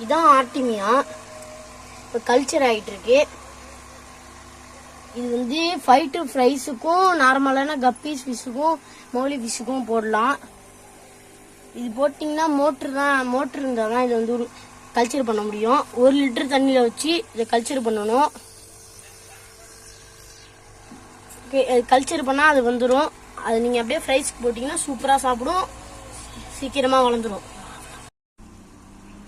இதான் ஆர்டிமியா. இப்போ கல்ச்சர் ஆகிட்டு இருக்கு. இது வந்து ஃபைட்டர் ஃப்ரைஸுக்கும் நார்மலான கப்பீஸ் ஃபிஷ்ஷுக்கும் மௌலி ஃபிஷ்ஷுக்கும் போடலாம். இது போட்டிங்கன்னா மோட்ரு இருந்தால் தான் இதை வந்து கல்ச்சர் பண்ண முடியும். 1 லிட்டர் தண்ணியில் வச்சு இதை கல்ச்சர் பண்ணணும். கல்ச்சர் பண்ணால் அது வந்துடும். அது நீங்கள் அப்படியே ஃப்ரைஸ்க்கு போட்டிங்கன்னா சூப்பராக சாப்பிடும், சீக்கிரமாக வளர்ந்துடும்.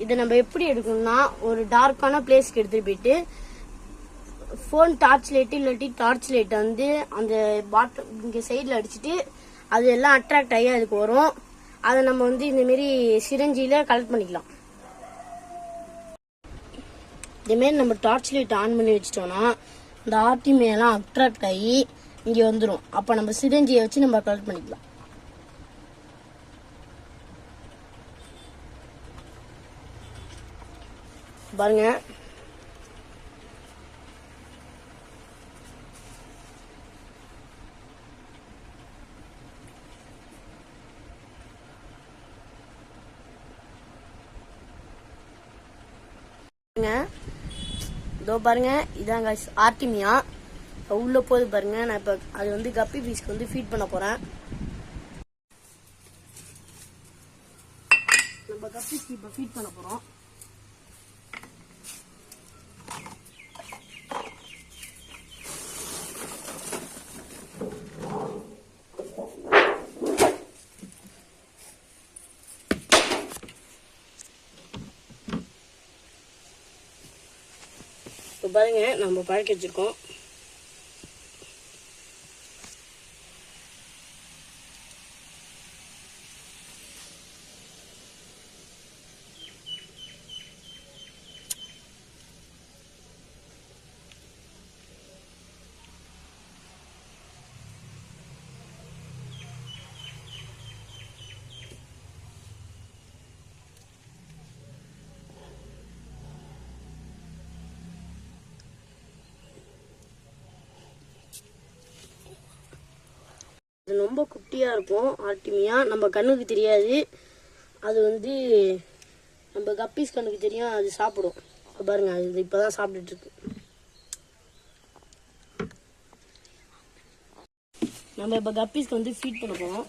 இதை நம்ம எப்படி எடுக்கணும்னா, ஒரு டார்க்கான பிளேஸ்க்கு எடுத்துகிட்டு போயிட்டு ஃபோன் டார்ச் லைட்டு இல்லாட்டி டார்ச் லைட்டை வந்து அந்த பாட்டில் இங்கே சைடில் அடிச்சுட்டு அது எல்லாம் அட்ராக்ட் ஆகி அதுக்கு வரும். அதை நம்ம வந்து இந்தமாரி சிரஞ்சியில் கலெக்ட் பண்ணிக்கலாம். இதேமாரி நம்ம டார்ச் லைட் ஆன் பண்ணி வச்சிட்டோம்னா இந்த ஆர்டிமியெல்லாம் அட்ராக்ட் ஆகி இங்கே வந்துடும். அப்போ நம்ம சிரஞ்சியை வச்சு நம்ம கலெக்ட் பண்ணிக்கலாம். பாருங்க, இதோ பாருங்க, இதாங்க ஆர்டிமியா உள்ள போது பாருங்க. நான் இப்ப அது வந்து கப்பி பீஸ்க்கு வந்து ஃபீட் பண்ண போறேன். நம்ம கப்பிஸ்க்கு இப்ப ஃபீட் பண்ண போறோம். இப்போ பாருங்க, நம்ம பழக்கி வச்சிருக்கோம். அது ரொம்ப குட்டியாக இருக்கும் ஆர்டிமியா. நம்ம கண்ணுக்கு தெரியாது. அது வந்து நம்ம கப்பீஸ் கண்ணுக்கு தெரியும், அது சாப்பிடும். பாருங்க, அது இப்போ தான் சாப்பிட்டுட்டு இருக்கு. நம்ம இப்போ கப்பீஸ்க்கு வந்து ஃபீட் பண்ண போகிறோம்.